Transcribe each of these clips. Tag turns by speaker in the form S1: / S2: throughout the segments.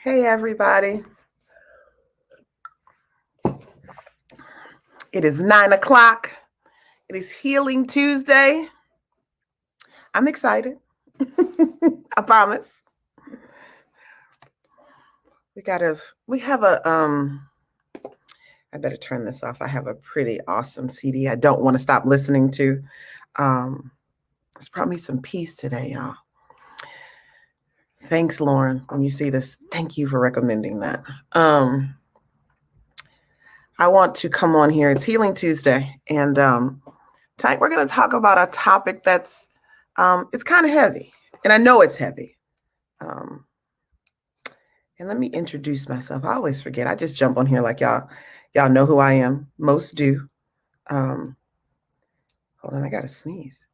S1: Hey, everybody. It is 9 o'clock. It is Healing Tuesday. I'm excited. I promise. We have a, I better turn this off. I have a pretty awesome CD I don't want to stop listening to. It's brought me some peace today, y'all. Thanks, Lauren. When you see this, thank you for recommending that. I want to come on here. It's Healing Tuesday. And tonight we're going to talk about a topic that's, it's kind of heavy. And I know it's heavy. And let me introduce myself. I always forget. I just jump on here like y'all know who I am. Most do. Hold on, I got to sneeze.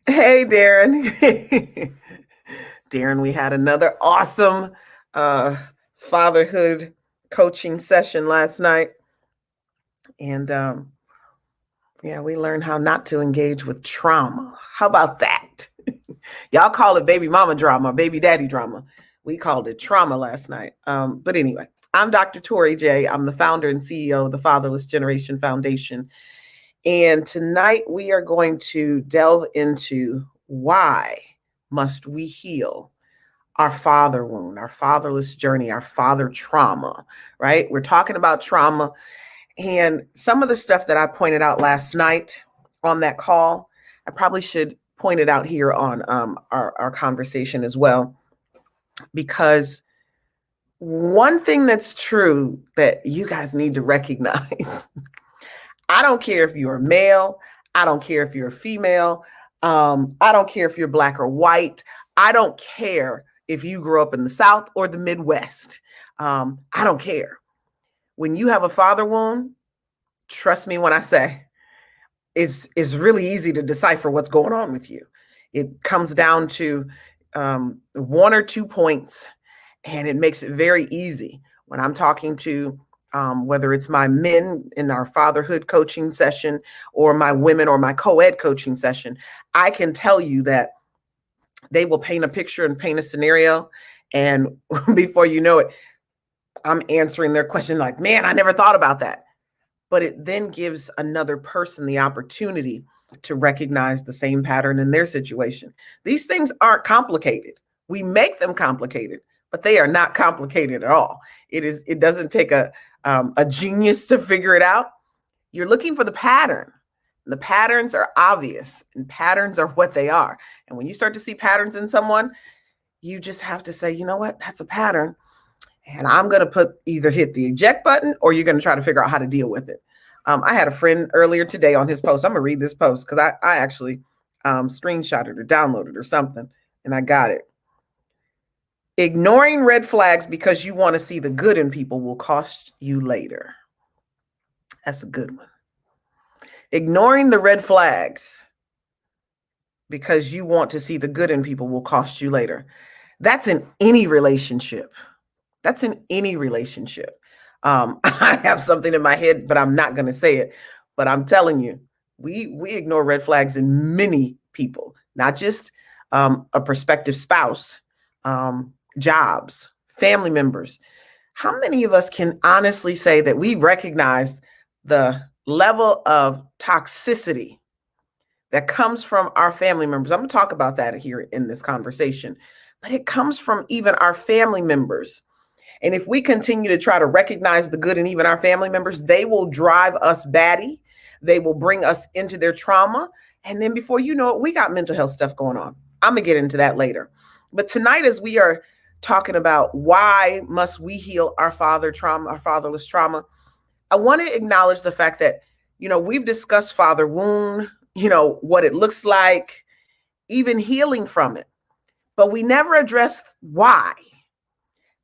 S1: Hey, Darren. Darren, we had another awesome fatherhood coaching session last night. And we learned how not to engage with trauma. How about that? Y'all call it baby mama drama, baby daddy drama. We called it trauma last night. But anyway, I'm Dr. Tori J. I'm the founder and CEO of the Fatherless Generation Foundation. And tonight we are going to delve into why must we heal our father wound, our fatherless journey, our father trauma, right? We're talking about trauma. And some of the stuff that I pointed out last night on that call, I probably should point it out here on our conversation as well, because one thing that's true that you guys need to recognize, I don't care if you're male, I don't care if you're female, I don't care if you're black or white, I don't care if you grew up in the South or the Midwest, I don't care. When you have a father wound, trust me when I say, it's really easy to decipher what's going on with you. It comes down to one or 2 points, and it makes it very easy. When I'm talking to whether it's my men in our fatherhood coaching session or my women or my co-ed coaching session, I can tell you that they will paint a picture and paint a scenario. And before you know it, I'm answering their question like, man, I never thought about that. But it then gives another person the opportunity to recognize the same pattern in their situation. These things aren't complicated. We make them complicated, but they are not complicated at all. It doesn't take a genius to figure it out. You're looking for the pattern. The patterns are obvious, and patterns are what they are. And when you start to see patterns in someone, you just have to say, you know what, that's a pattern. And I'm going to hit the eject button, or you're going to try to figure out how to deal with it. I had a friend earlier today on his post. I'm going to read this post because I actually screenshotted or downloaded or something, and I got it. Ignoring red flags because you want to see the good in people will cost you later. That's a good one. Ignoring the red flags because you want to see the good in people will cost you later. That's in any relationship. That's in any relationship. I have something in my head, but I'm not going to say it. But I'm telling you, we ignore red flags in many people, not just a prospective spouse, jobs, family members. How many of us can honestly say that we recognize the level of toxicity that comes from our family members? I'm going to talk about that here in this conversation, but it comes from even our family members. And if we continue to try to recognize the good in even our family members, they will drive us batty. They will bring us into their trauma. And then before you know it, we got mental health stuff going on. I'm going to get into that later. But tonight, as we are talking about why must we heal our fatherless trauma, I want to acknowledge the fact that, we've discussed father wound, what it looks like, even healing from it. But we never addressed why.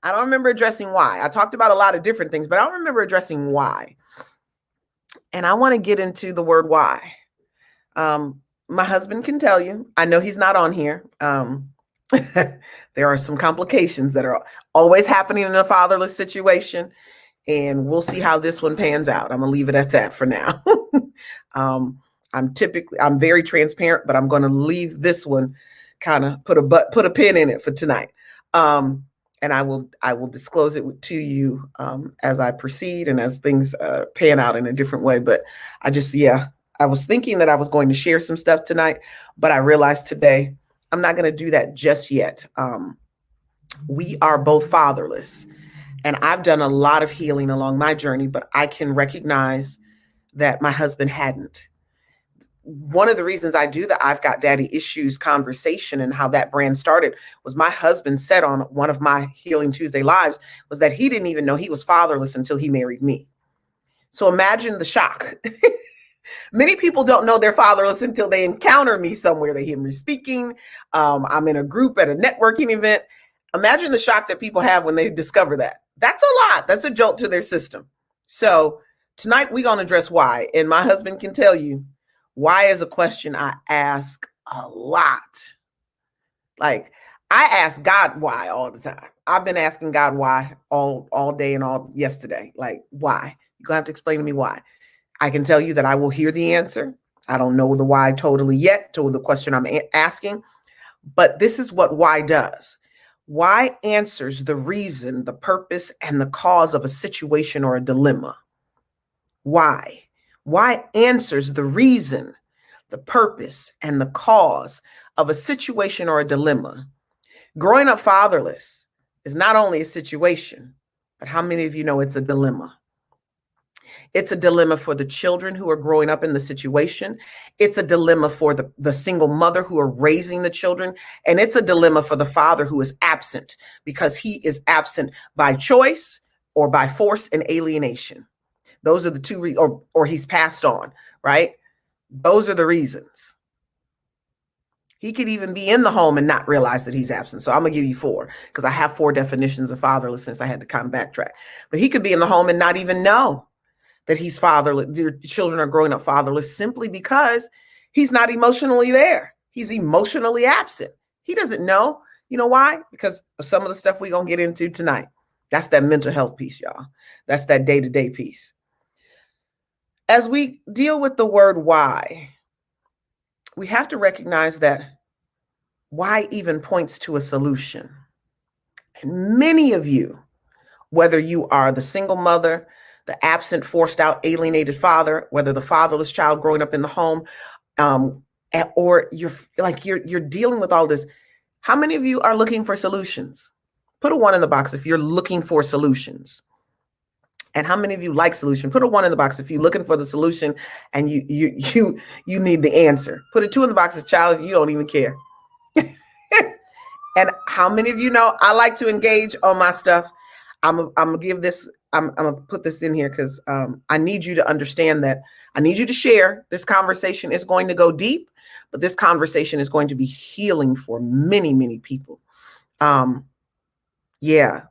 S1: I don't remember addressing why. I talked about a lot of different things, but I don't remember addressing why. And I want to get into the word why. My husband can tell you, I know he's not on here. There are some complications that are always happening in a fatherless situation, and we'll see how this one pans out. I'm going to leave it at that for now. I'm very transparent, but I'm going to leave this one kind of put a pin in it for tonight. And I will disclose it to you as I proceed and as things pan out in a different way. But I was thinking that I was going to share some stuff tonight, but I realized today I'm not going to do that just yet. We are both fatherless, and I've done a lot of healing along my journey, but I can recognize that my husband hadn't. One of the reasons I do the I've Got Daddy Issues conversation and how that brand started was my husband said on one of my Healing Tuesday lives was that he didn't even know he was fatherless until he married me. So imagine the shock. Many people don't know they're fatherless until they encounter me somewhere. They hear me speaking. I'm in a group at a networking event. Imagine the shock that people have when they discover that. That's a lot. That's a jolt to their system. So tonight we're going to address why. And my husband can tell you why is a question I ask a lot. Like I ask God why all the time. I've been asking God why all day and all yesterday. Like why? You're going to have to explain to me why. I can tell you that I will hear the answer. I don't know the why totally yet to the question I'm asking, but this is what why does. Why answers the reason, the purpose, and the cause of a situation or a dilemma. Why? Why answers the reason, the purpose, and the cause of a situation or a dilemma. Growing up fatherless is not only a situation, but how many of you know it's a dilemma? It's a dilemma for the children who are growing up in the situation. It's a dilemma for the single mother who are raising the children. And it's a dilemma for the father who is absent because he is absent by choice or by force and alienation. Those are the two, or he's passed on, right? Those are the reasons. He could even be in the home and not realize that he's absent. So I'm going to give you 4 because I have 4 definitions of fatherlessness. I had to kind of backtrack. But he could be in the home and not even know that he's fatherless. Your children are growing up fatherless simply because he's not emotionally there. He's emotionally absent. He doesn't know. You know why? Because of some of the stuff we're going to get into tonight. That's that mental health piece, y'all. That's that day-to-day piece. As we deal with the word why, we have to recognize that why even points to a solution. And many of you, whether you are the single mother, the absent, forced out, alienated father, whether the fatherless child growing up in the home, or you're dealing with all this. How many of you are looking for solutions? Put a 1 in the box if you're looking for solutions. And how many of you like solution? Put a 1 in the box if you're looking for the solution and you need the answer. Put a 2 in the box as child if you don't even care. And how many of you know I like to engage on my stuff? I'm gonna give this. I'm gonna put this in here because I need you to understand that I need you to share. This conversation is going to go deep, but this conversation is going to be healing for many, many people. Yeah,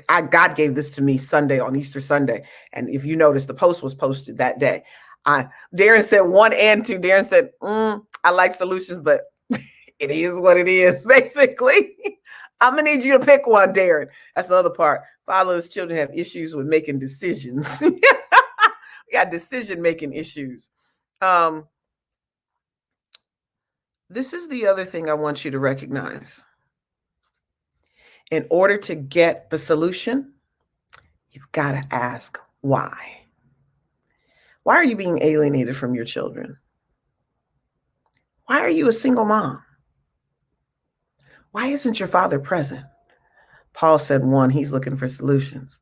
S1: God gave this to me Sunday on Easter Sunday, and if you notice, the post was posted that day. Darren said 1 and 2. Darren said, "I like solutions, but it is what it is." Basically, I'm gonna need you to pick one, Darren. That's the other part. Fatherless children have issues with making decisions. We got decision-making issues. This is the other thing I want you to recognize. In order to get the solution, you've got to ask why. Why are you being alienated from your children? Why are you a single mom? Why isn't your father present? Paul said 1, he's looking for solutions.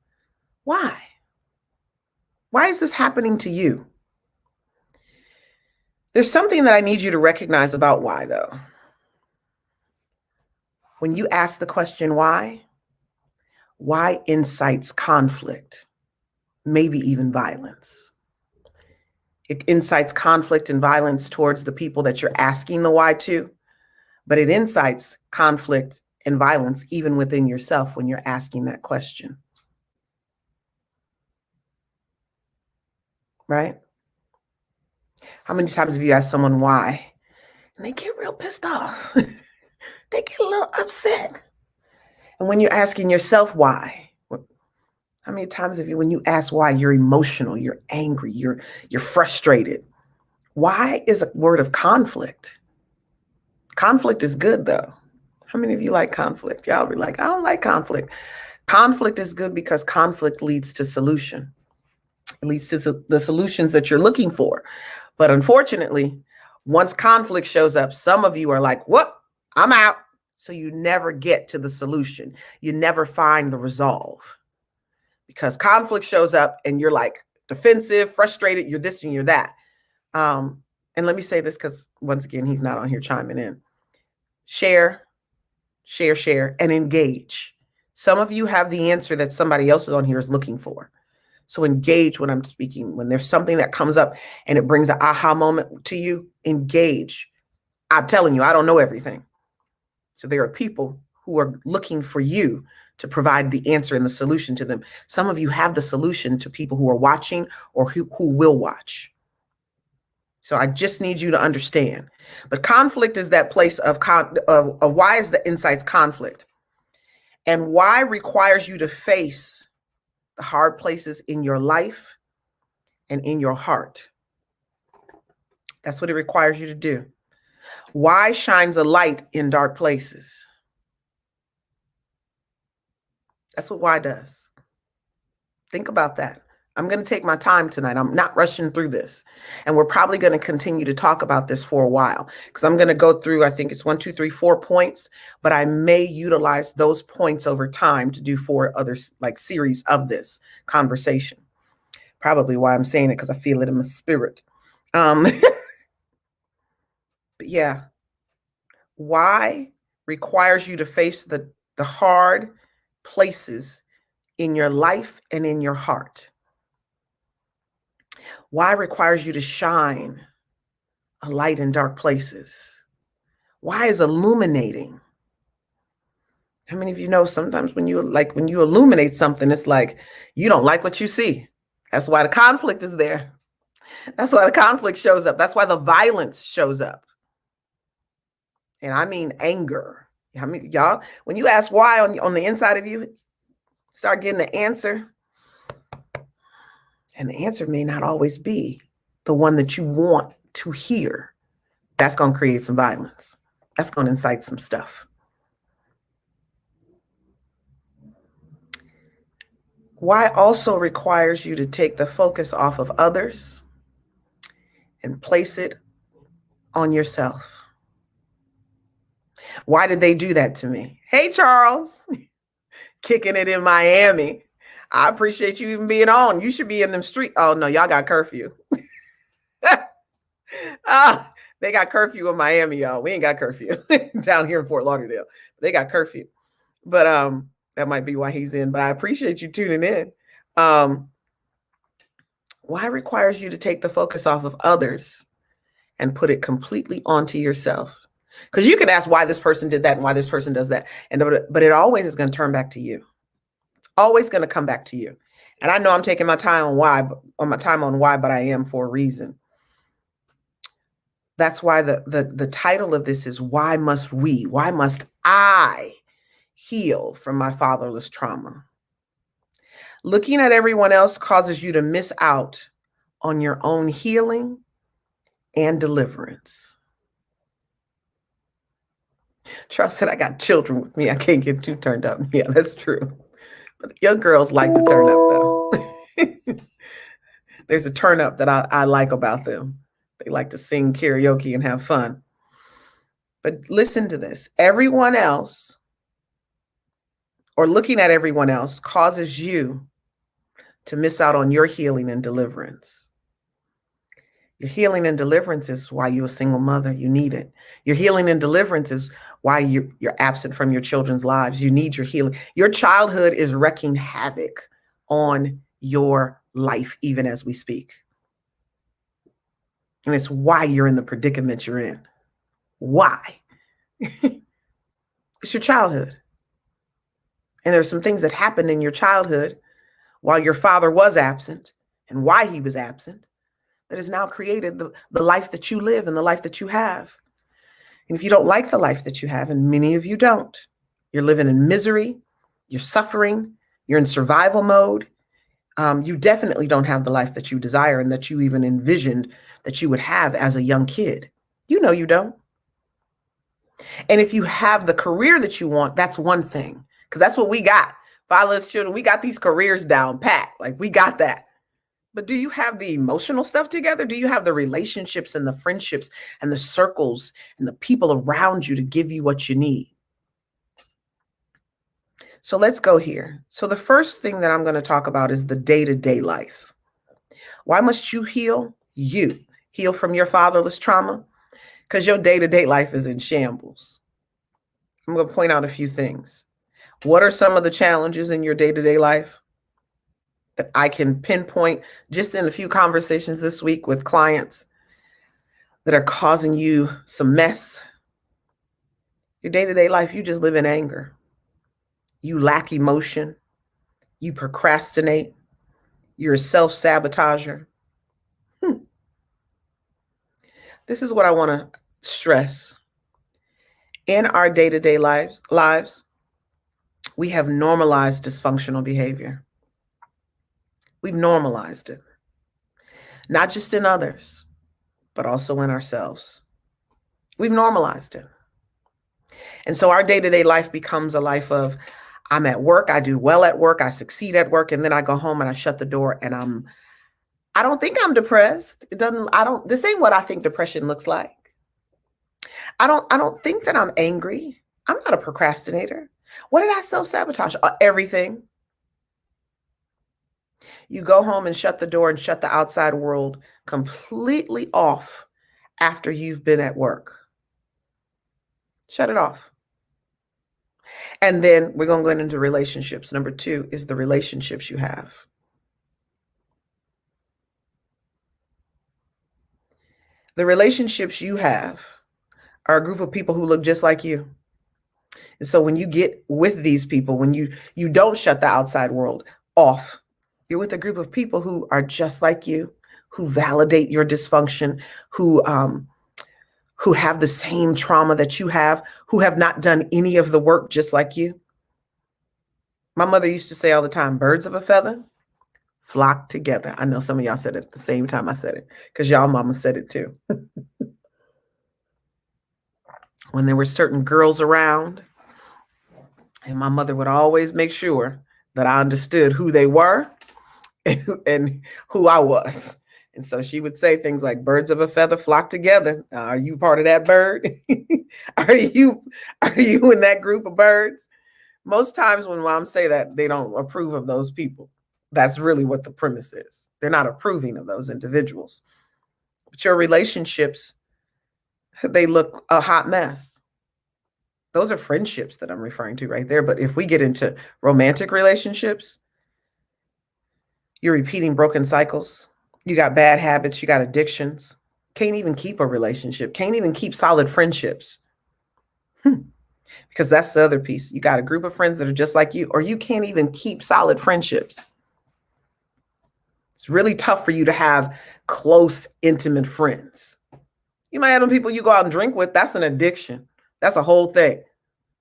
S1: Why? Why is this happening to you? There's something that I need you to recognize about why, though. When you ask the question why incites conflict, maybe even violence. It incites conflict and violence towards the people that you're asking the why to, but it incites conflict and violence even within yourself when you're asking that question. Right? How many times have you asked someone why? And they get real pissed off. They get a little upset. And when you're asking yourself why, how many times have you, when you ask why, you're emotional, you're angry, you're frustrated? Why is a word of conflict. Conflict is good, though. How many of you like conflict? Y'all be like, I don't like conflict. Conflict is good because conflict leads to solution. It leads to the solutions that you're looking for. But unfortunately, once conflict shows up, some of you are like, what? I'm out. So you never get to the solution. You never find the resolve because conflict shows up and you're like defensive, frustrated, you're this and you're that. And let me say this because once again, he's not on here chiming in. Share, and engage. Some of you have the answer that somebody else on here is looking for. So engage when I'm speaking. When there's something that comes up and it brings an aha moment to you, engage. I'm telling you, I don't know everything. So there are people who are looking for you to provide the answer and the solution to them. Some of you have the solution to people who are watching or who will watch. So I just need you to understand. But conflict is that place of why is the insights conflict? And why requires you to face the hard places in your life and in your heart. That's what it requires you to do. Why shines a light in dark places? That's what why does. Think about that. I'm going to take my time tonight. I'm not rushing through this. And we're probably going to continue to talk about this for a while because I'm going to go through, I think it's 1, 2, 3, 4 points, but I may utilize those points over time to do 4 other like series of this conversation. Probably why I'm saying it because I feel it in my spirit. But yeah, why requires you to face the hard places in your life and in your heart. Why requires you to shine a light in dark places? Why is illuminating? How many of you know sometimes when you illuminate something, it's like you don't like what you see. That's why the conflict is there. That's why the conflict shows up. That's why the violence shows up. And I mean anger. I mean, y'all, when you ask why on the inside of you, start getting the answer. And the answer may not always be the one that you want to hear. That's going to create some violence. That's going to incite some stuff. Why also requires you to take the focus off of others and place it on yourself. Why did they do that to me? Hey, Charles, kicking it in Miami. I appreciate you even being on. You should be in them streets. Oh, no, y'all got curfew. They got curfew in Miami, y'all. We ain't got curfew down here in Fort Lauderdale. They got curfew. But that might be why he's in. But I appreciate you tuning in. Why requires you to take the focus off of others and put it completely onto yourself? Because you can ask why this person did that and why this person does that. But it always is going to turn back to you. Always going to come back to you. And I know I'm taking my time on why, but I am for a reason. That's why the title of this is why must I heal from my fatherless trauma? Looking at everyone else causes you to miss out on your own healing and deliverance. Trust that I got children with me. I can't get too turned up. Yeah, that's true. But young girls like to turn up though. There's a turn up that I like about them. They like to sing karaoke and have fun. But listen to this. Everyone else, or looking at everyone else, causes you to miss out on your healing and deliverance. Your healing and deliverance is why you're a single mother. You need it. Your healing and deliverance is why you're absent from your children's lives. You need your healing. Your childhood is wreaking havoc on your life, even as we speak. And it's why you're in the predicament you're in. Why? It's your childhood. And there's some things that happened in your childhood while your father was absent and why he was absent that has now created the life that you live and the life that you have. And if you don't like the life that you have, and many of you don't, you're living in misery, you're suffering, you're in survival mode, you definitely don't have the life that you desire and that you even envisioned that you would have as a young kid. You know you don't. And if you have the career that you want, that's one thing, because that's what we got. Fatherless children, we got these careers down pat. Like, we got that. But do you have the emotional stuff together? Do you have the relationships and the friendships and the circles and the people around you to give you what you need? So let's go here. So the first thing that I'm going to talk about is the day-to-day life. Why must you heal? You heal from your fatherless trauma, because your day-to-day life is in shambles. I'm going to point out a few things. What are some of the challenges in your day-to-day life that I can pinpoint just in a few conversations this week with clients that are causing you some mess? Your day-to-day life, you just live in anger. You lack emotion. You procrastinate. You're a self-sabotager. This is what I want to stress. In our day-to-day lives, we have normalized dysfunctional behavior. We've normalized it, not just in others, but also in ourselves. We've normalized it. And so our day-to-day life becomes a life of, I'm at work, I do well at work, I succeed at work, and then I go home and I shut the door and I don't think I'm depressed. This ain't what I think depression looks like. I don't think that I'm angry. I'm not a procrastinator. What did I self-sabotage? Everything. You go home and shut the door and shut the outside world completely off after you've been at work. Shut it off. And then we're going to go into relationships. Number 2 is the relationships you have. The relationships you have are a group of people who look just like you. And so when you get with these people, when you don't shut the outside world off, you're with a group of people who are just like you, who validate your dysfunction, who have the same trauma that you have, who have not done any of the work just like you. My mother used to say all the time, birds of a feather flock together. I know some of y'all said it at the same time I said it, because y'all mama said it too. When there were certain girls around, and my mother would always make sure that I understood who they were and who I was. And so she would say things like, birds of a feather flock together. Are you part of that bird? Are you in that group of birds? Most times when moms say that, they don't approve of those people. That's really what the premise is. They're not approving of those individuals. But your relationships, they look a hot mess. Those are friendships that I'm referring to right there. But if we get into romantic relationships, you're repeating broken cycles. You got bad habits. You got addictions. Can't even keep a relationship. Can't even keep solid friendships. Because that's the other piece. You got a group of friends that are just like you, or you can't even keep solid friendships. It's really tough for you to have close, intimate friends. You might have them people you go out and drink with. That's an addiction. That's a whole thing.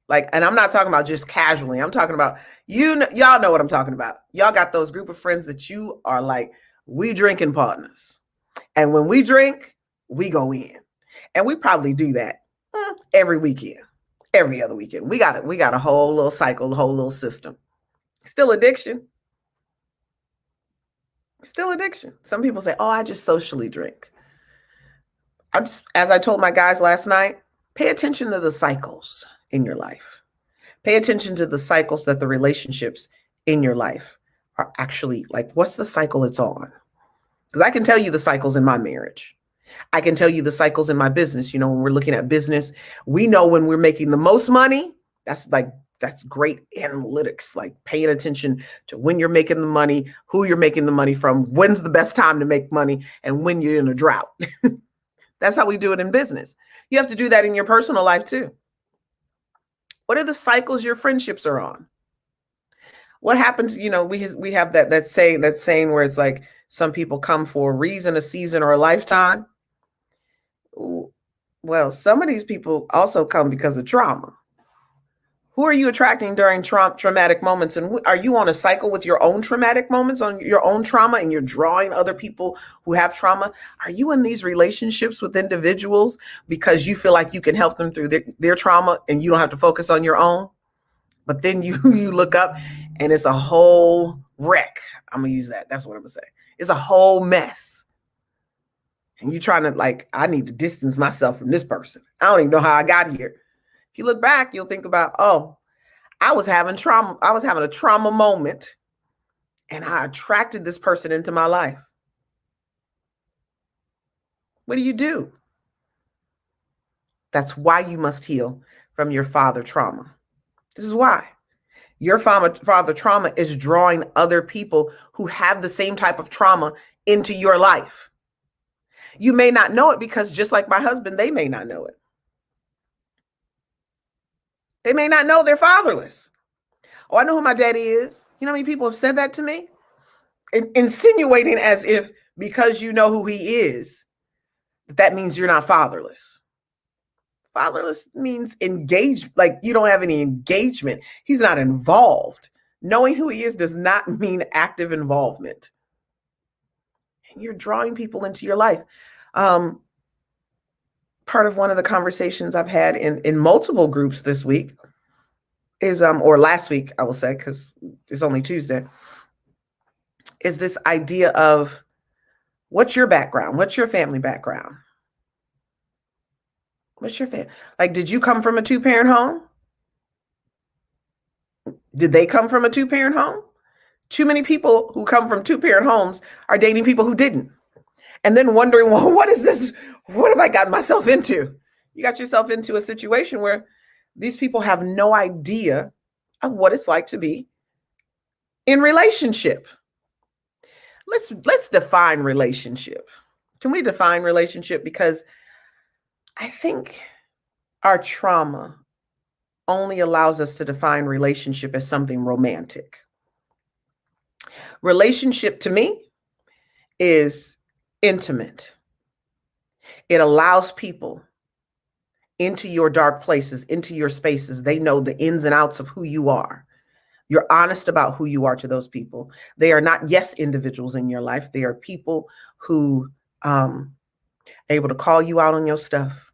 S1: Like, and I'm not talking about just casually. I'm talking about, y'all know what I'm talking about. Y'all got those group of friends that you are like, we drinking partners. And when we drink, we go in. And we probably do that every weekend, every other weekend. We got a whole little cycle, a whole little system. Still addiction. Still addiction. Some people say, oh, I just socially drink. As I told my guys last night, pay attention to the cycles in your life. Pay attention to the cycles that the relationships in your life are actually like. What's the cycle it's on? Because I can tell you the cycles in my marriage. I can tell you the cycles in my business. When we're looking at business, we know when we're making the most money. That's great analytics, like paying attention to when you're making the money, who you're making the money from, when's the best time to make money, and when you're in a drought. That's how we do it in business. You have to do that in your personal life too. What are the cycles your friendships are on? What happens? We have that saying where it's like, some people come for a reason, a season, or a lifetime. Well, some of these people also come because of trauma. Who are you attracting during traumatic moments? And are you on a cycle with your own traumatic moments, on your own trauma, and you're drawing other people who have trauma? Are you in these relationships with individuals because you feel like you can help them through their trauma and you don't have to focus on your own? But then you look up and it's a whole wreck. I'm going to use that. That's what I'm going to say. It's a whole mess. And you're trying to, like, I need to distance myself from this person. I don't even know how I got here. If you look back, you'll think about, oh, I was having trauma. I was having a trauma moment and I attracted this person into my life. What do? That's why you must heal from your father trauma. This is why. Your father trauma is drawing other people who have the same type of trauma into your life. You may not know it because, just like my husband, they may not know it. They may not know they're fatherless. Oh, I know who my daddy is. You know how many people have said that to me? Insinuating as if because you know who he is, that means you're not fatherless. Fatherless means engaged, like you don't have any engagement. He's not involved. Knowing who he is does not mean active involvement. And you're drawing people into your life. Part of one of the conversations I've had in multiple groups this week is, or last week, I will say, because it's only Tuesday, is this idea of what's your background? What's your family background? What's your family? Like, did you come from a 2-parent home? Did they come from a 2-parent home? Too many people who come from 2-parent homes are dating people who didn't. And then wondering, well, what is this? What have I gotten myself into? You got yourself into a situation where these people have no idea of what it's like to be in relationship. Let's define relationship. Can we define relationship? Because I think our trauma only allows us to define relationship as something romantic. Relationship to me is intimate. It allows people into your dark places, into your spaces. They know the ins and outs of who you are. You're honest about who you are to those people. They are not yes individuals in your life. They are people who are able to call you out on your stuff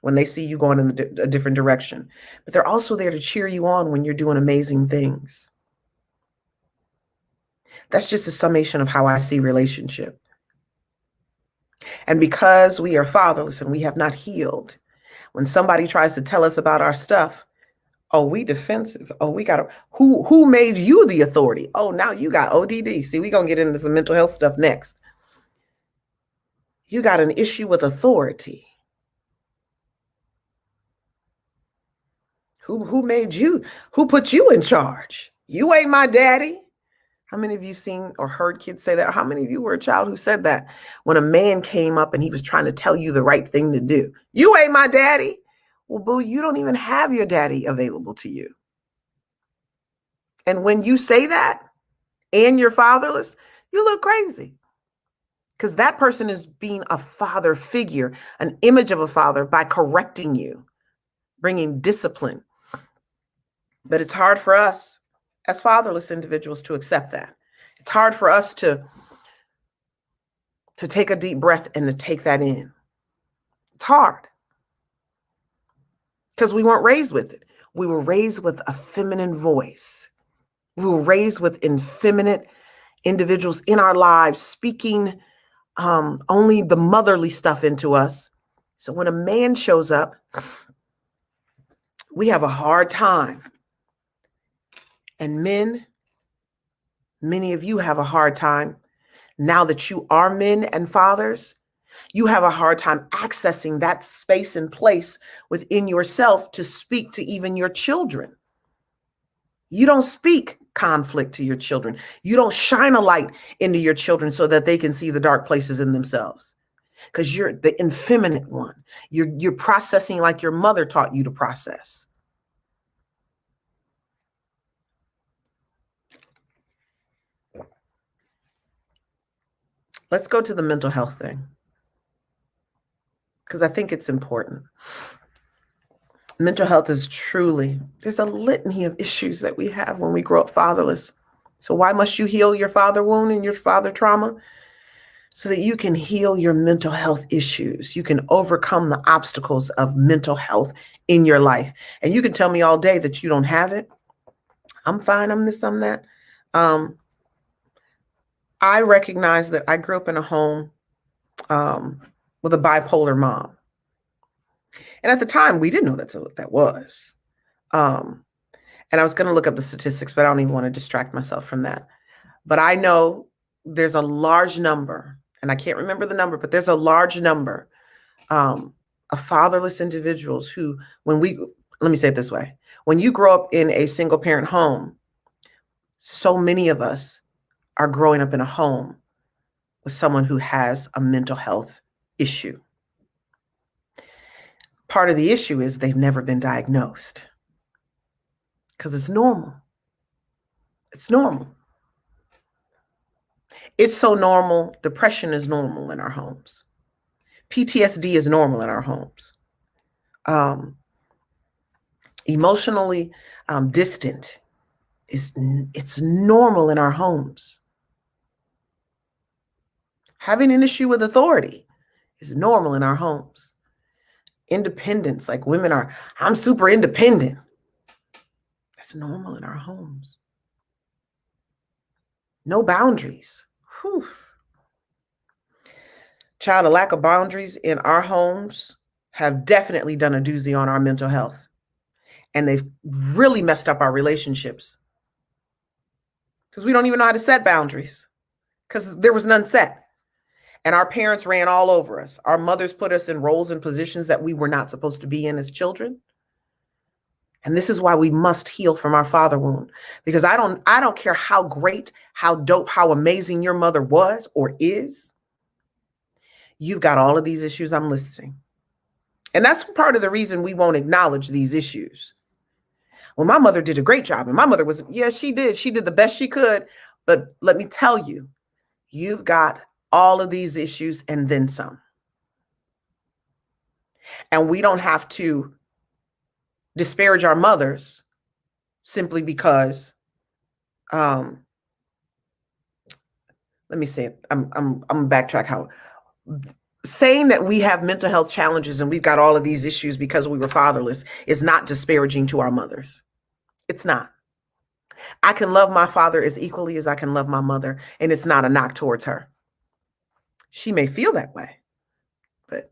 S1: when they see you going in a different direction. But they're also there to cheer you on when you're doing amazing things. That's just a summation of how I see relationship. And because we are fatherless and we have not healed, when somebody tries to tell us about our stuff, oh, we defensive. Oh, we got to, who made you the authority? Oh, now you got ODD. See, we're going to get into some mental health stuff next. You got an issue with authority. Who made you? Who put you in charge? You ain't my daddy. How many of you seen or heard kids say that? How many of you were a child who said that when a man came up and he was trying to tell you the right thing to do? You ain't my daddy. Well, boo, you don't even have your daddy available to you. And when you say that and you're fatherless, you look crazy. Because that person is being a father figure, an image of a father, by correcting you, bringing discipline. But it's hard for us as fatherless individuals to accept that. It's hard for us to take a deep breath and to take that in. It's hard because we weren't raised with it. We were raised with a feminine voice. We were raised with effeminate individuals in our lives speaking only the motherly stuff into us. So when a man shows up, we have a hard time. And men, many of you have a hard time. Now that you are men and fathers, you have a hard time accessing that space and place within yourself to speak to even your children. You don't speak conflict to your children. You don't shine a light into your children so that they can see the dark places in themselves. Because you're the effeminate one. You're processing like your mother taught you to process. Let's go to the mental health thing, because I think it's important. Mental health is truly, there's a litany of issues that we have when we grow up fatherless. So why must you heal your father wound and your father trauma? So that you can heal your mental health issues. You can overcome the obstacles of mental health in your life. And you can tell me all day that you don't have it. I'm fine. I'm this, I'm that. I recognize that I grew up in a home with a bipolar mom. And at the time, we didn't know that's what that was. And I was going to look up the statistics, but I don't even want to distract myself from that. But I know there's a large number, and I can't remember the number, but there's a large number of fatherless individuals who, let me say it this way, when you grow up in a single parent home, so many of us are growing up in a home with someone who has a mental health issue. Part of the issue is they've never been diagnosed because it's normal. It's normal. It's so normal. Depression is normal in our homes. PTSD is normal in our homes. Emotionally distant it's normal in our homes. Having an issue with authority is normal in our homes. Independence, like women are, I'm super independent. That's normal in our homes. No boundaries. Whew. Child, a lack of boundaries in our homes have definitely done a doozy on our mental health. And they've really messed up our relationships. Because we don't even know how to set boundaries. Because there was none set. And our parents ran all over us. Our mothers put us in roles and positions that we were not supposed to be in as children. And this is why we must heal from our father wound. Because I don't care how great, how dope, how amazing your mother was or is. You've got all of these issues I'm listing. And that's part of the reason we won't acknowledge these issues. Well, my mother did a great job. And my mother was, yeah, she did. She did the best she could. But let me tell you, you've got all of these issues and then some. And we don't have to disparage our mothers simply because, let me say it, I'm backtrack how, saying that we have mental health challenges and we've got all of these issues because we were fatherless is not disparaging to our mothers. It's not. I can love my father as equally as I can love my mother, and it's not a knock towards her. She may feel that way, but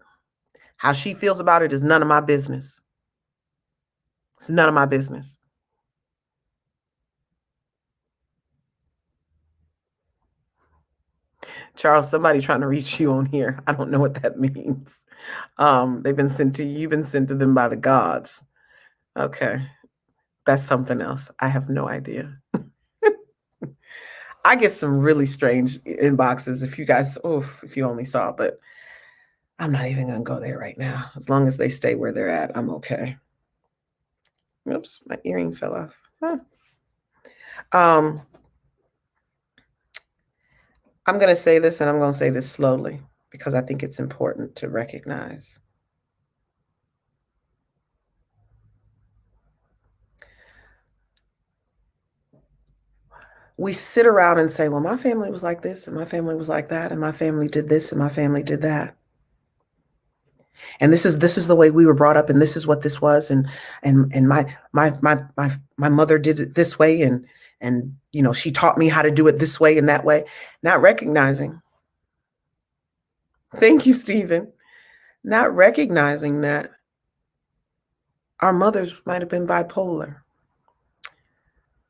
S1: how she feels about it is none of my business. It's none of my business. Charles, somebody trying to reach you on here. I don't know what that means. They've been sent to you. You've been sent to them by the gods. Okay. That's something else. I have no idea. I get some really strange inboxes if you guys, if you only saw, but I'm not even going to go there right now. As long as they stay where they're at, I'm okay. Oops, my earring fell off. Huh. I'm going to say this, and I'm going to say this slowly because I think it's important to recognize. We sit around and say, well, my family was like this, and my family was like that, and my family did this, and my family did that. And this is the way we were brought up, and this is what this was, and my mother did it this way, and you know, she taught me how to do it this way and that way, not recognizing. Thank you, Stephen. Not recognizing that our mothers might have been bipolar.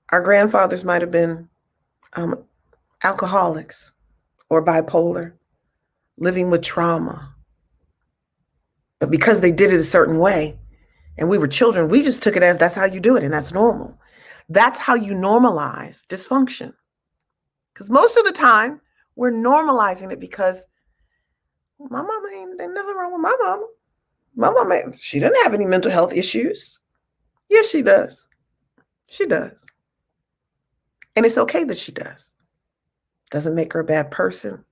S1: Our grandfathers might have been alcoholics or bipolar, living with trauma. But because they did it a certain way and we were children, we just took it as that's how you do it and that's normal. That's how you normalize dysfunction. Because most of the time we're normalizing it because my mama ain't nothing wrong with my mama. My mama, she doesn't have any mental health issues. Yes, she does. She does. And it's okay that she does. Doesn't make her a bad person.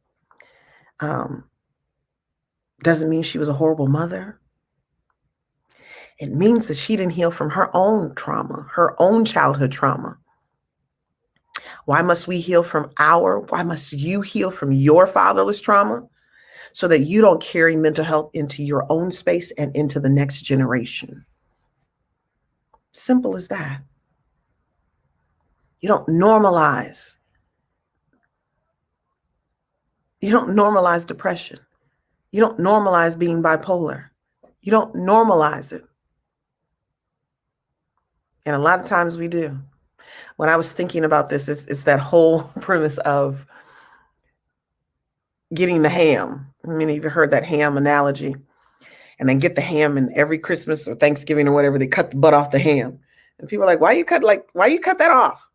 S1: Doesn't mean she was a horrible mother. It means that she didn't heal from her own trauma, her own childhood trauma. Why must we heal from why must you heal from your fatherless trauma? So that you don't carry mental health into your own space and into the next generation. Simple as that. You don't normalize. You don't normalize depression. You don't normalize being bipolar. You don't normalize it. And a lot of times we do. When I was thinking about this, it's that whole premise of getting the ham. I mean, you've heard that ham analogy. And then get the ham, and every Christmas or Thanksgiving or whatever, they cut the butt off the ham. And people are like, why you cut that off?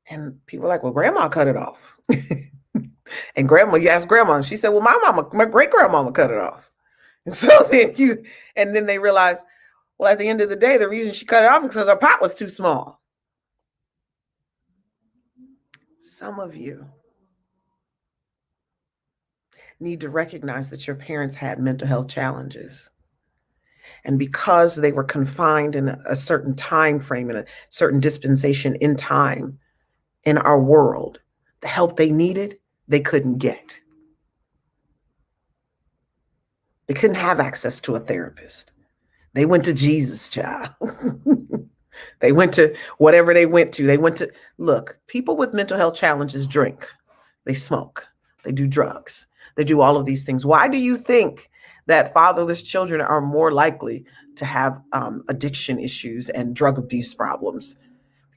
S1: And people are like, well, grandma cut it off. And you ask grandma, and she said, well, my great grandmama cut it off. And so then they realize, well, at the end of the day, the reason she cut it off is because her pot was too small. Some of you need to recognize that your parents had mental health challenges. And because they were confined in a certain time frame, in a certain dispensation in time in our world, the help they needed, they couldn't get. They couldn't have access to a therapist. They went to Jesus, child. They went to whatever they went to. Look, people with mental health challenges drink, they smoke, they do drugs, they do all of these things. Why do you think that fatherless children are more likely to have addiction issues and drug abuse problems?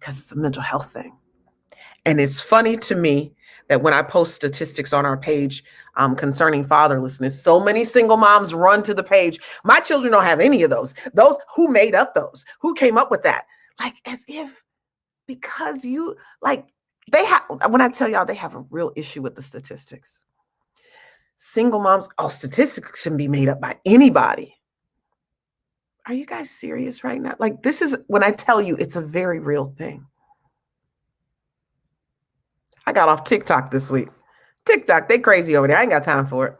S1: Because it's a mental health thing. And it's funny to me that when I post statistics on our page concerning fatherlessness, so many single moms run to the page. My children don't have any of those. Those who made up those, who came up with that? Like, as if, because when I tell y'all, they have a real issue with the statistics. Single moms, statistics can be made up by anybody. Are you guys serious right now? Like, this is, when I tell you, it's a very real thing. I got off TikTok this week. TikTok, they crazy over there. I ain't got time for it.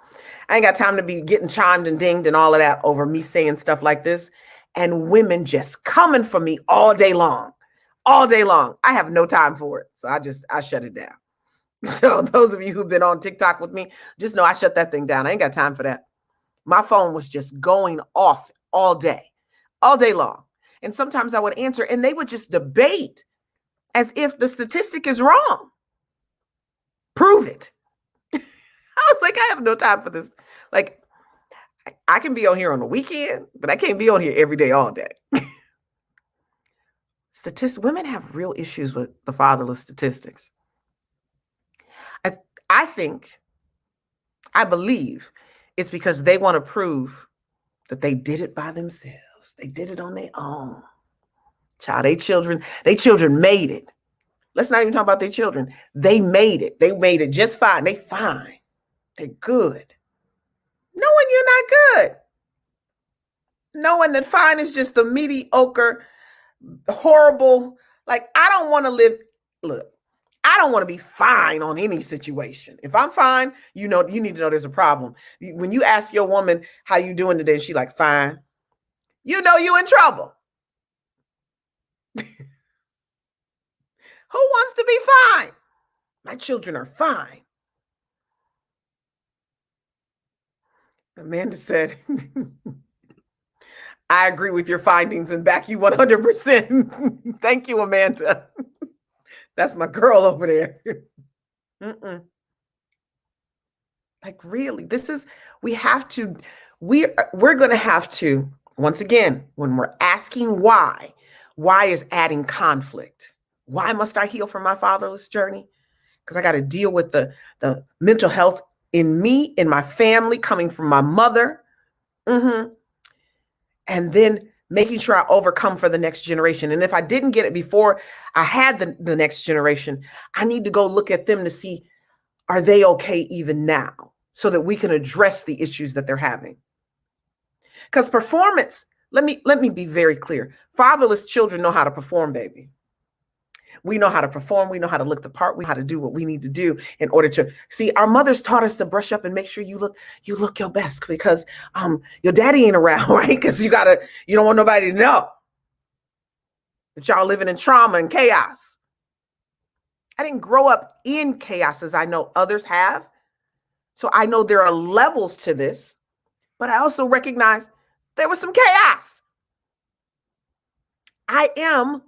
S1: I ain't got time to be getting chimed and dinged and all of that over me saying stuff like this. And women just coming for me all day long. All day long. I have no time for it. So I shut it down. So those of you who've been on TikTok with me, just know I shut that thing down. I ain't got time for that. My phone was just going off all day long. And sometimes I would answer and they would just debate as if the statistic is wrong. Prove it. I was like, I have no time for this. Like, I can be on here on the weekend, but I can't be on here every day, all day. Women have real issues with the fatherless statistics. I believe it's because they want to prove that they did it by themselves. They did it on their own. Child, they children made it. Let's not even talk about their children. They made it. They made it just fine. They fine. They're good. Knowing you're not good. Knowing that fine is just the mediocre, horrible. Like, I don't want to live. Look, I don't want to be fine on any situation. If I'm fine, you need to know there's a problem. When you ask your woman, how you doing today? And she like, fine. You know you in trouble. Who wants to be fine? My children are fine. Amanda said, I agree with your findings and back you 100%. Thank you, Amanda. That's my girl over there. Like, really, we're going to have to, once again, when we're asking why is adding conflict. Why must I heal from my fatherless journey? Because I got to deal with the mental health in me, in my family, coming from my mother. And then making sure I overcome for the next generation. And if I didn't get it before I had the next generation, I need to go look at them to see, are they okay even now? So that we can address the issues that they're having. Because performance, let me be very clear. Fatherless children know how to perform, baby. We know how to perform. We know how to look the part. We know how to do what we need to do in order to see. Our mothers taught us to brush up and make sure you look your best because your daddy ain't around, right? Because you don't want nobody to know that y'all living in trauma and chaos. I didn't grow up in chaos as I know others have. So I know there are levels to this, but I also recognize there was some chaos. I am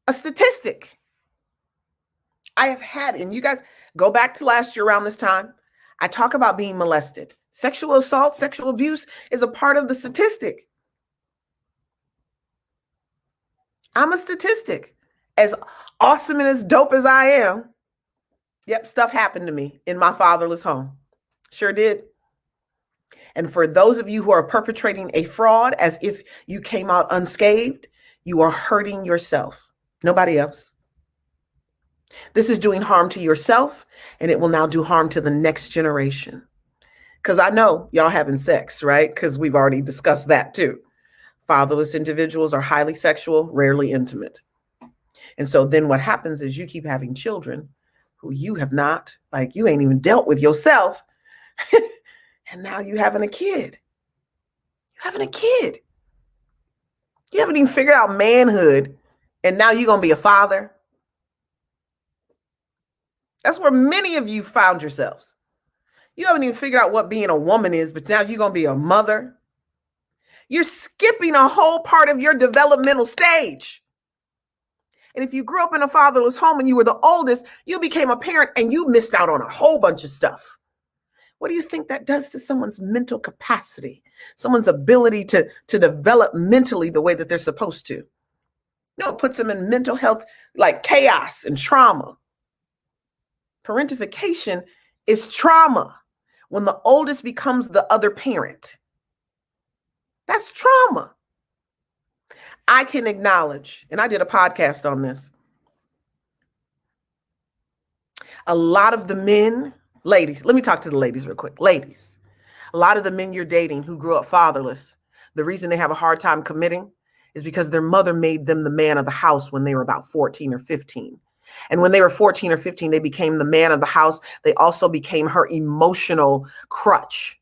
S1: a statistic. I have had, and you guys go back to last year around this time, I talk about being molested. Sexual assault, sexual abuse is a part of the statistic. I'm a statistic. As awesome and as dope as I am, yep, stuff happened to me in my fatherless home. Sure did. And for those of you who are perpetrating a fraud as if you came out unscathed, you are hurting yourself, nobody else. This is doing harm to yourself, and it will now do harm to the next generation. Because I know y'all having sex, right? Because we've already discussed that too. Fatherless individuals are highly sexual, rarely intimate. And so then what happens is you keep having children who you have not, like you ain't even dealt with yourself. And now you having a kid. You're having a kid. You haven't even figured out manhood. And now you're going to be a father. That's where many of you found yourselves. You haven't even figured out what being a woman is, but now you're going to be a mother. You're skipping a whole part of your developmental stage. And if you grew up in a fatherless home and you were the oldest, you became a parent and you missed out on a whole bunch of stuff. What do you think that does to someone's mental capacity, someone's ability to develop mentally the way that they're supposed to? No, it puts them in mental health, like chaos and trauma. Parentification is trauma. When the oldest becomes the other parent, that's trauma. I can acknowledge, and I did a podcast on this. A lot of the men, ladies, let me talk to the ladies real quick. Ladies, a lot of the men you're dating who grew up fatherless, the reason they have a hard time committing is because their mother made them the man of the house when they were about 14 or 15. And when they were 14 or 15, they became the man of the house. They also became her emotional crutch.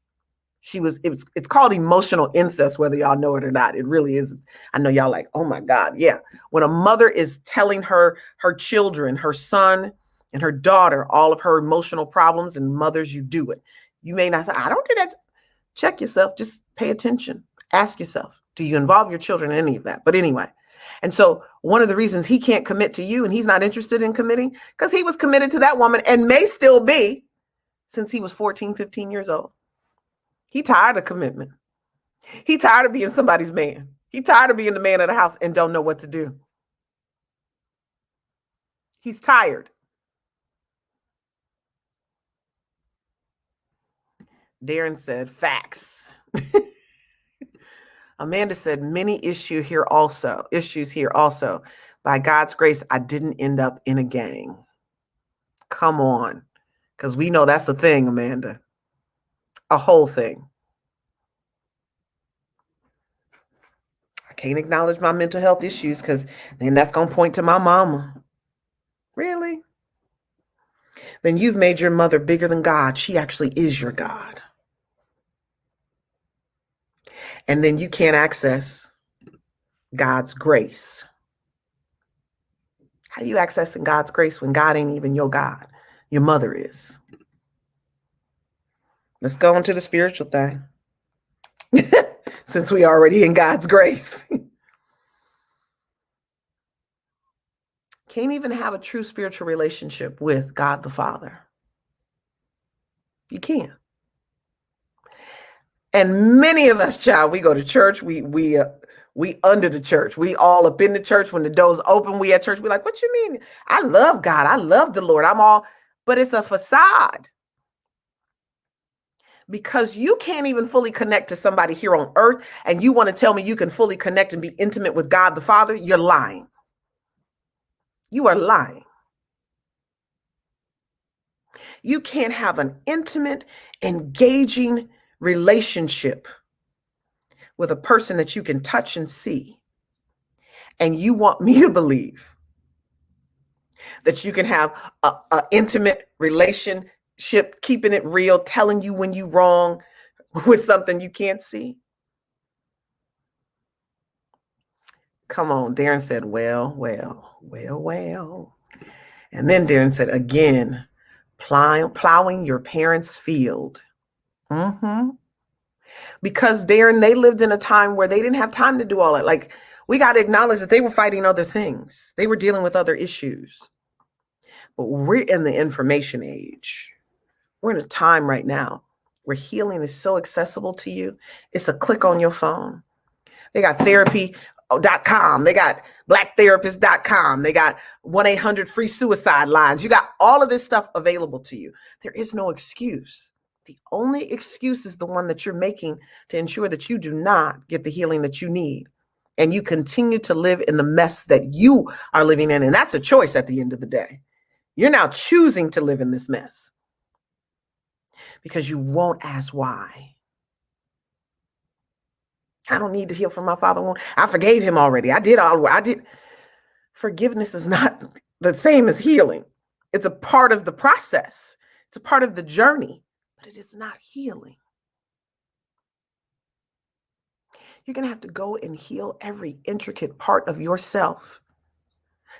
S1: It's called emotional incest, whether y'all know it or not. It really is. I know y'all like, oh my God. Yeah. When a mother is telling her children, her son and her daughter, all of her emotional problems, and mothers, you do it. You may not say, I don't do that. Check yourself. Just pay attention. Ask yourself, do you involve your children in any of that? But anyway, and so one of the reasons he can't commit to you and he's not interested in committing, because he was committed to that woman and may still be since he was 14, 15 years old. He tired of commitment. He tired of being somebody's man. He tired of being the man of the house and don't know what to do. He's tired. Darren said, facts. Amanda said, many issues here also. By God's grace, I didn't end up in a gang. Come on. Because we know that's a thing, Amanda. A whole thing. I can't acknowledge my mental health issues because then that's going to point to my mama. Really? Then you've made your mother bigger than God. She actually is your God. And then you can't access God's grace. How you accessing God's grace when God ain't even your God? Your mother is. Let's go into the spiritual thing. Since we already in God's grace. Can't even have a true spiritual relationship with God the Father. You can't. And many of us, child, we go to church. We under the church. We all up in the church. When the doors open, we at church. We're like, what you mean? I love God. I love the Lord. But it's a facade. Because you can't even fully connect to somebody here on earth, and you want to tell me you can fully connect and be intimate with God the Father, you're lying. You are lying. You can't have an intimate, engaging relationship with a person that you can touch and see. And you want me to believe that you can have a intimate relationship, keeping it real, telling you when you wrong with something you can't see? Come on. Darren said, well, well, well, well. And then Darren said, again, plowing your parents' field. Mm-hmm. Because Darren, they lived in a time where they didn't have time to do all that. Like, we got to acknowledge that they were fighting other things. They were dealing with other issues. But we're in the information age. We're in a time right now where healing is so accessible to you. It's a click on your phone. They got therapy.com. They got blacktherapist.com. They got 1-800 free suicide lines. You got all of this stuff available to you. There is no excuse. The only excuse is the one that you're making to ensure that you do not get the healing that you need. And you continue to live in the mess that you are living in. And that's a choice at the end of the day. You're now choosing to live in this mess because you won't ask why. I don't need to heal from my father wound. I forgave him already. I did. Forgiveness is not the same as healing. It's a part of the process. It's a part of the journey, but it is not healing. You're going to have to go and heal every intricate part of yourself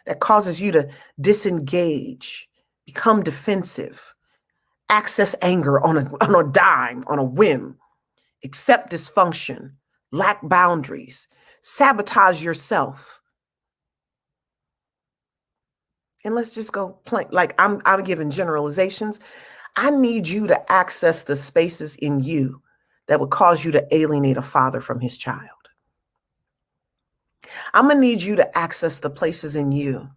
S1: that causes you to disengage, become defensive, access anger on a dime, on a whim, accept dysfunction, lack boundaries, sabotage yourself. And let's just go plain, like I'm giving generalizations. I need you to access the spaces in you that would cause you to alienate a father from his child. I'm going to need you to access the places in you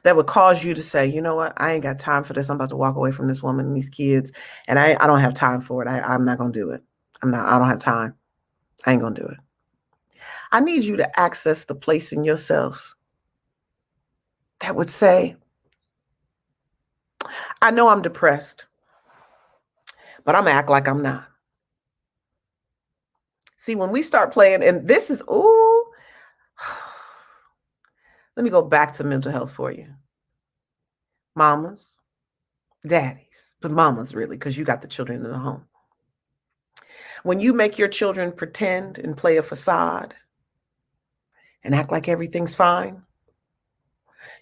S1: that would cause you to say, you know what? I ain't got time for this. I'm about to walk away from this woman and these kids, and I don't have time for it. I'm not going to do it. I don't have time. I ain't going to do it. I need you to access the place in yourself that would say, I know I'm depressed, but I'm going to act like I'm not. See, when we start playing, and this is, ooh, let me go back to mental health for you. Mamas, daddies, but mamas really, because you got the children in the home. When you make your children pretend and play a facade and act like everything's fine,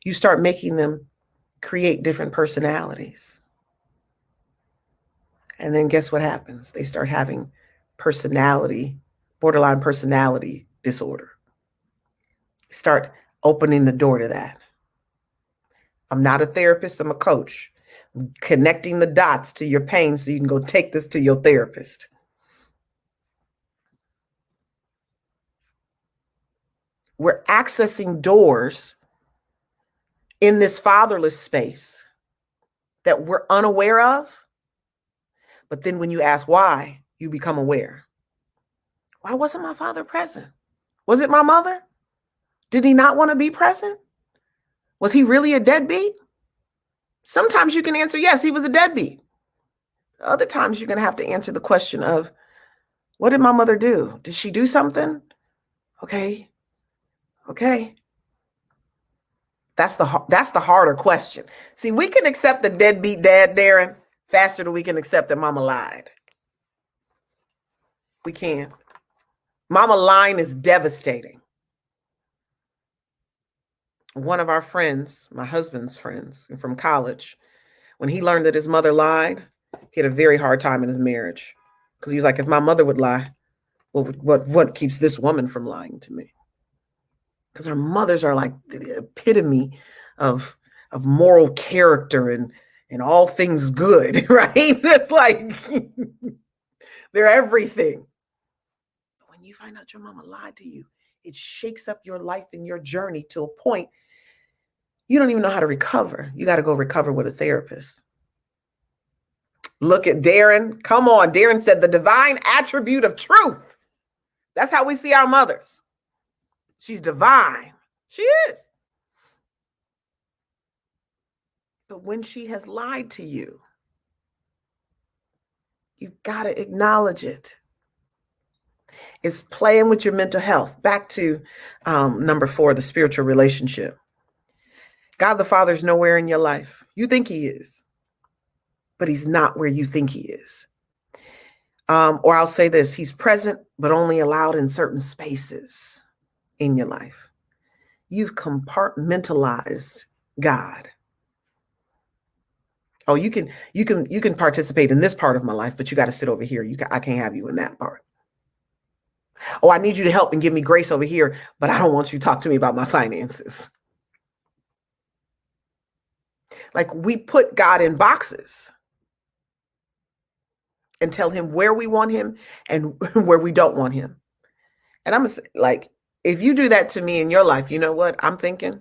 S1: you start making them create different personalities. And then guess what happens? They start having borderline personality disorder. Start opening the door to that. I'm not a therapist, I'm a coach. I'm connecting the dots to your pain so you can go take this to your therapist. We're accessing doors in this fatherless space that we're unaware of. But then when you ask why, you become aware. Why wasn't my father present? Was it my mother? Did he not want to be present? Was he really a deadbeat? Sometimes you can answer, yes, he was a deadbeat. Other times you're going to have to answer the question of, what did my mother do? Did she do something? Okay. That's the harder question. See, we can accept the deadbeat dad, Darren, faster than we can accept that mama lied. We can. Mama lying is devastating. One of our friends, my husband's friends from college, when he learned that his mother lied, he had a very hard time in his marriage because he was like, if my mother would lie, well, what keeps this woman from lying to me? Because our mothers are like the epitome of moral character and all things good, right? It's like they're everything. But when you find out your mama lied to you, it shakes up your life and your journey to a point you don't even know how to recover. You got to go recover with a therapist. Look at Darren. Come on. Darren said the divine attribute of truth. That's how we see our mothers. She's divine. She is. But when she has lied to you, you got to acknowledge it. It's playing with your mental health. Back to number 4, the spiritual relationship. God the Father is nowhere in your life. You think he is, but he's not where you think he is. Or I'll say this, he's present, but only allowed in certain spaces in your life. You've compartmentalized God. Oh, you can participate in this part of my life, but you got to sit over here. I can't have you in that part. Oh, I need you to help and give me grace over here, but I don't want you to talk to me about my finances. Like, we put God in boxes and tell him where we want him and where we don't want him. And I'm like, if you do that to me in your life, you know what I'm thinking?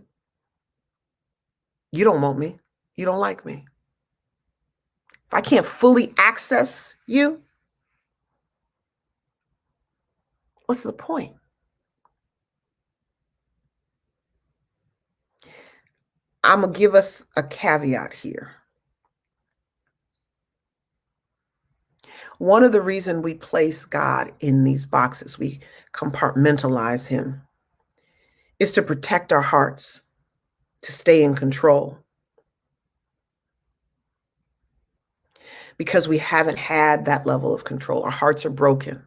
S1: You don't want me. You don't like me. If I can't fully access you, what's the point? I'm going to give us a caveat here. One of the reasons we place God in these boxes, we compartmentalize him, is to protect our hearts, to stay in control. Because we haven't had that level of control. Our hearts are broken.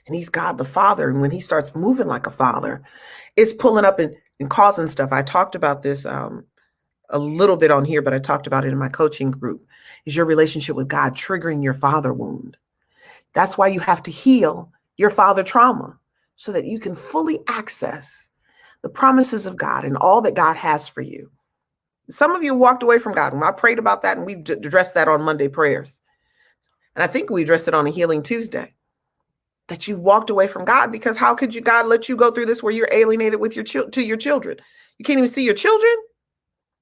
S1: And he's God the Father. And when he starts moving like a father, it's pulling up and causing stuff. I talked about this a little bit on here, but I talked about it in my coaching group. Is your relationship with God triggering your father wound? That's why you have to heal your father trauma so that you can fully access the promises of God and all that God has for you. Some of you walked away from God. And I prayed about that, and we've addressed that on Monday prayers. And I think we addressed it on a Healing Tuesday, that you walked away from God because how could God let you go through this where you're alienated with your children? You can't even see your children.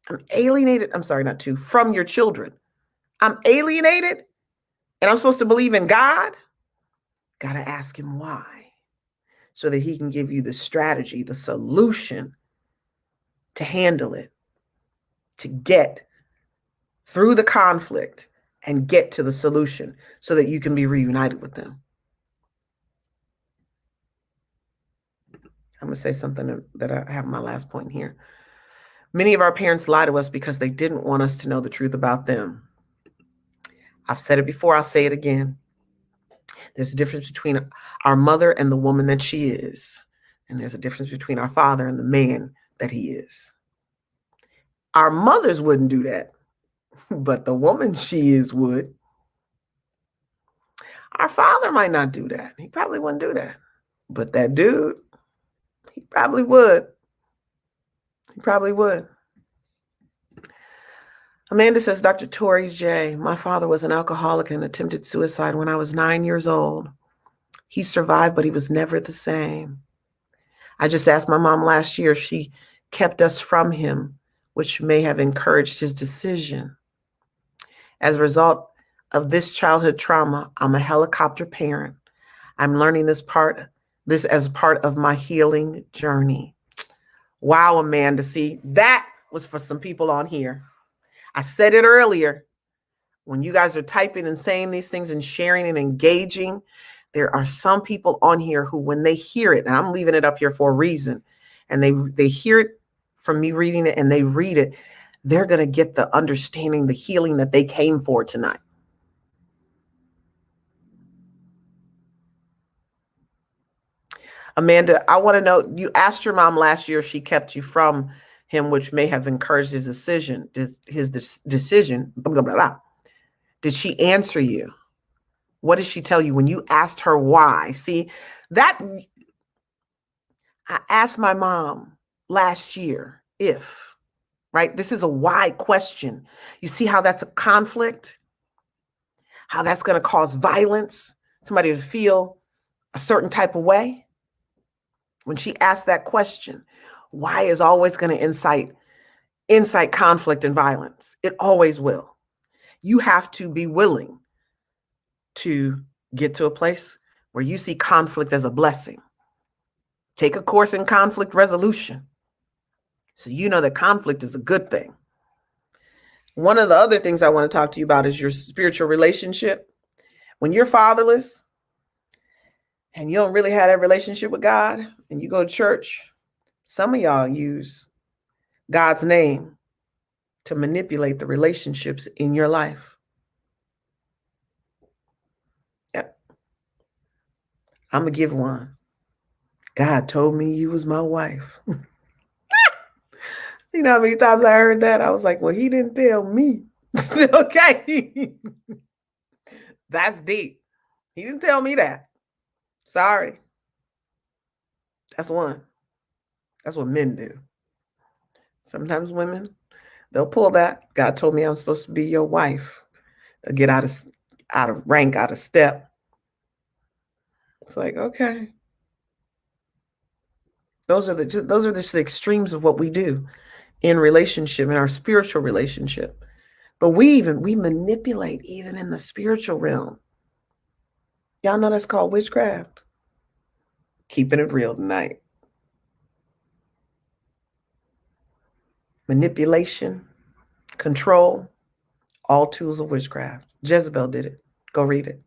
S1: I'm alienated. I'm sorry, not from your children. I'm alienated and I'm supposed to believe in God. Got to ask him why, so that he can give you the strategy, the solution to handle it, to get through the conflict and get to the solution so that you can be reunited with them. I'm going to say something that I have my last point here. Many of our parents lie to us because they didn't want us to know the truth about them. I've said it before, I'll say it again. There's a difference between our mother and the woman that she is. And there's a difference between our father and the man that he is. Our mothers wouldn't do that, but the woman she is would. Our father might not do that. He probably wouldn't do that. But that dude, he probably would. He probably would. Amanda says, Dr. Tori J., my father was an alcoholic and attempted suicide when I was 9 years old. He survived, but he was never the same. I just asked my mom last year if she kept us from him, which may have encouraged his decision. As a result of this childhood trauma, I'm a helicopter parent. I'm learning this as part of my healing journey. Wow, Amanda, see, that was for some people on here. I said it earlier. When you guys are typing and saying these things and sharing and engaging, there are some people on here who, when they hear it, and I'm leaving it up here for a reason, and they hear it from me reading it and they read it, they're going to get the understanding, the healing that they came for tonight. Amanda, I want to know, you asked your mom last year if she kept you from him, which may have encouraged his decision, blah, blah, blah, blah. Did she answer you? What did she tell you when you asked her why? See, that I asked my mom last year if, right? This is a why question. You see how that's a conflict? How that's going to cause violence, somebody to feel a certain type of way? When she asked that question, why is always going to incite conflict and violence? It always will. You have to be willing to get to a place where you see conflict as a blessing. Take a course in conflict resolution, so you know that conflict is a good thing. One of the other things I want to talk to you about is your spiritual relationship. When you're fatherless and you don't really have that relationship with God and you go to church, some of y'all use God's name to manipulate the relationships in your life. Yep. I'm going to give one. God told me you was my wife. You know how many times I heard that? I was like, well, he didn't tell me. Okay. That's deep. He didn't tell me that. Sorry. That's one. That's what men do. Sometimes women, they'll pull that. God told me I'm supposed to be your wife. They'll get out of rank, out of step. It's like, okay. Those are just the extremes of what we do in relationship, in our spiritual relationship. But we manipulate even in the spiritual realm. Y'all know that's called witchcraft. Keeping it real tonight. Manipulation, control, all tools of witchcraft. Jezebel did it. Go read it.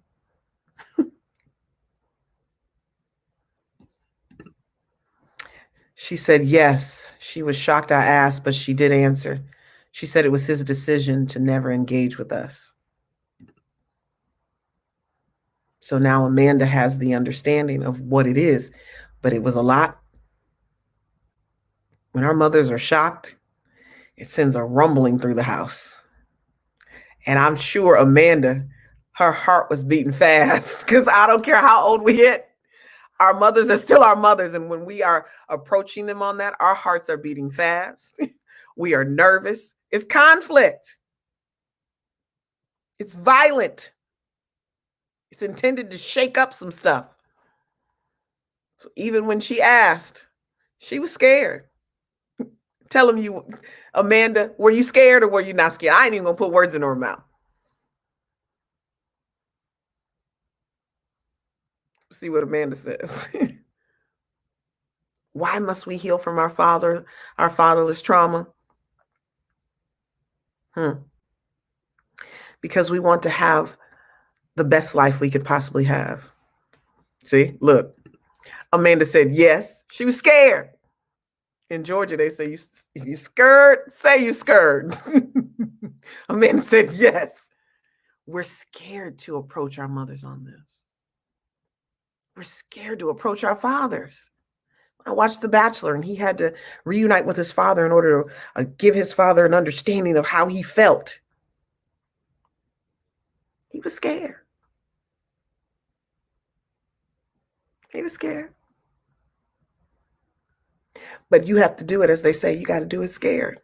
S1: She said yes. She was shocked I asked, but she did answer. She said it was his decision to never engage with us. So now Amanda has the understanding of what it is, but it was a lot. When our mothers are shocked, it sends a rumbling through the house. And I'm sure Amanda, her heart was beating fast because I don't care how old we get. Our mothers are still our mothers. And when we are approaching them on that, our hearts are beating fast. We are nervous. It's conflict. It's violent. It's intended to shake up some stuff. So even when she asked, she was scared. Tell him you, Amanda, were you scared or were you not scared? I ain't even gonna put words in her mouth. See what Amanda says. Why must we heal from our fatherless trauma? Because we want to have the best life we could possibly have. See, look, Amanda said yes. She was scared. In Georgia, they say, if you scared, say you scared. Amanda said yes. We're scared to approach our mothers on this. We're scared to approach our fathers. I watched The Bachelor, and he had to reunite with his father in order to give his father an understanding of how he felt. He was scared. He was scared. But you have to do it, as they say, you got to do it scared.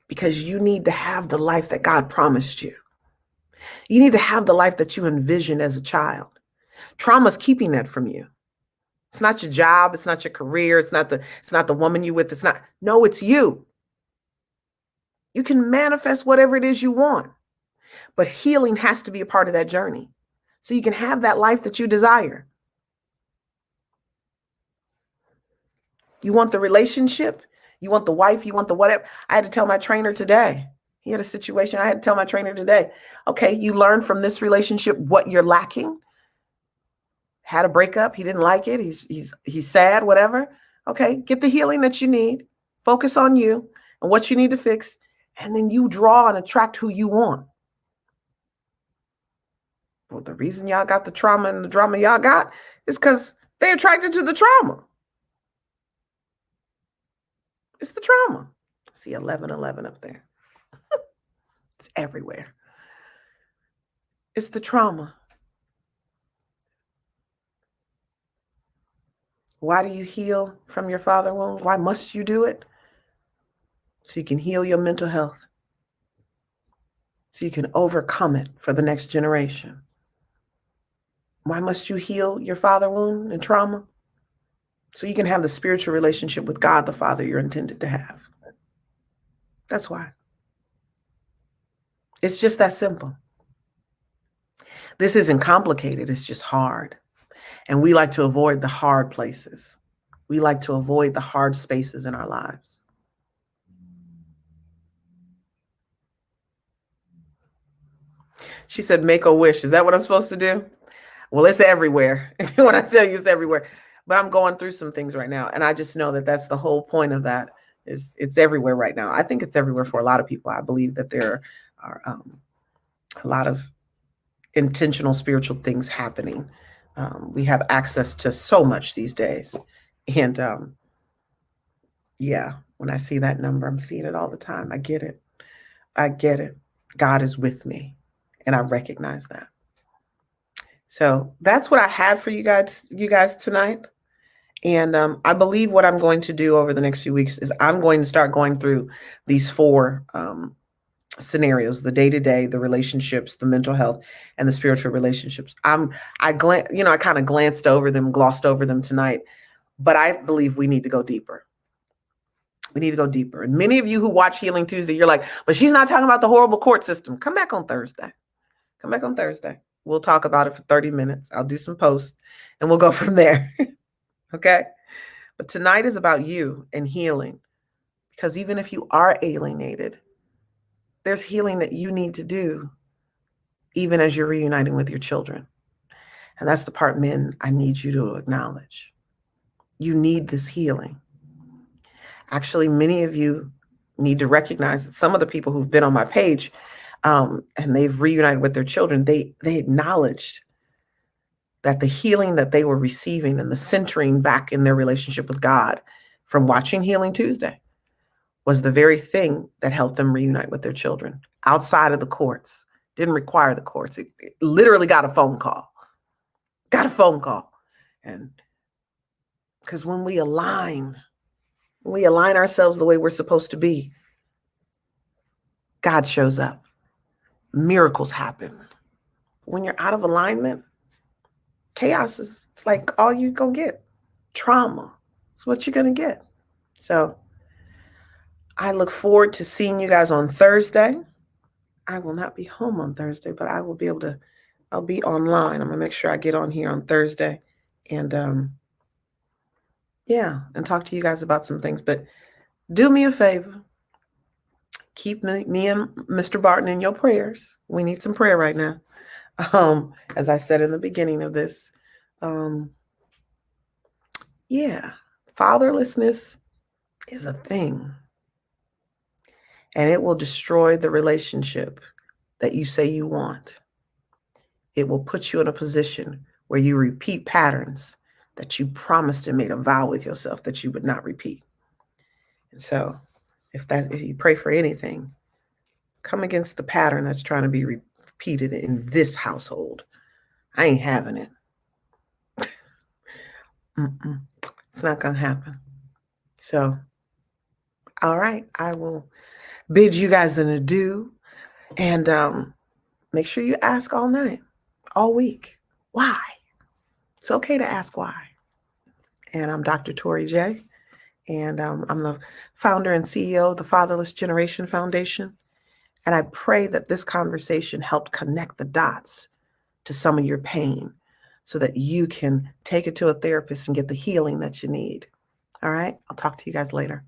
S1: Because you need to have the life that God promised you. You need to have the life that you envisioned as a child. Trauma's keeping that from you. It's not your job. It's not your career. It's not the woman you with. No, it's you. You can manifest whatever it is you want, but healing has to be a part of that journey so you can have that life that you desire. You want the relationship, you want the wife, you want the whatever. I had to tell my trainer today. He had a situation. I had to tell my trainer today, okay, you learn from this relationship what you're lacking. Had a breakup. He didn't like it. He's sad, whatever. Okay, get the healing that you need. Focus on you and what you need to fix. And then you draw and attract who you want. Well, the reason y'all got the trauma and the drama y'all got is because they attracted to the trauma. It's the trauma. See 1111 up there. It's everywhere. It's the trauma. Why do you heal from your father wound? Why must you do it? So you can heal your mental health. So you can overcome it for the next generation. Why must you heal your father wound and trauma? So you can have the spiritual relationship with God, the Father you're intended to have. That's why. It's just that simple. This isn't complicated. It's just hard. And we like to avoid the hard places. We like to avoid the hard spaces in our lives. She said, make a wish. Is that what I'm supposed to do? Well, it's everywhere. When I tell you it's everywhere. But I'm going through some things right now. And I just know that that's the whole point of that, It's everywhere right now. I think it's everywhere for a lot of people. I believe that there are a lot of intentional spiritual things happening. We have access to so much these days. And yeah, when I see that number, I'm seeing it all the time. I get it. I get it. God is with me, and I recognize that. So that's what I had for you guys tonight. And I believe what I'm going to do over the next few weeks is I'm going to start going through these four scenarios: the day-to-day, the relationships, the mental health, and the spiritual relationships. I kind of glossed over them tonight, but I believe we need to go deeper. We need to go deeper. And many of you who watch Healing Tuesday, you're like, but she's not talking about the horrible court system. Come back on Thursday. Come back on Thursday. We'll talk about it for 30 minutes. I'll do some posts and we'll go from there. Okay? But tonight is about you and healing, because even if you are alienated, there's healing that you need to do even as you're reuniting with your children. And that's the part, men, I need you to acknowledge. You need this healing. Actually, many of you need to recognize that some of the people who've been on my page and they've reunited with their children, they acknowledged that the healing that they were receiving and the centering back in their relationship with God from watching Healing Tuesday was the very thing that helped them reunite with their children outside of the courts. Didn't require the courts. It literally got a phone call. And because when we align ourselves the way we're supposed to be, God shows up. Miracles happen. When you're out of alignment, chaos is like all you're going to get. Trauma. It's what you're going to get. So I look forward to seeing you guys on Thursday. I will not be home on Thursday, but I will be able to, I'll be online. I'm going to make sure I get on here on Thursday and and talk to you guys about some things. But do me a favor. Keep me and Mr. Barton in your prayers. We need some prayer right now. As I said in the beginning of this, fatherlessness is a thing. And it will destroy the relationship that you say you want. It will put you in a position where you repeat patterns that you promised and made a vow with yourself that you would not repeat. And so if you pray for anything, come against the pattern that's trying to be repeated in this household. I ain't having it. It's not going to happen. So, all right, I will bid you guys an adieu, and make sure you ask all night, all week. Why? It's okay to ask why. And I'm Dr. Tori J, and I'm the founder and CEO of the Fatherless Generation Foundation. And I pray that this conversation helped connect the dots to some of your pain so that you can take it to a therapist and get the healing that you need. All right? I'll talk to you guys later.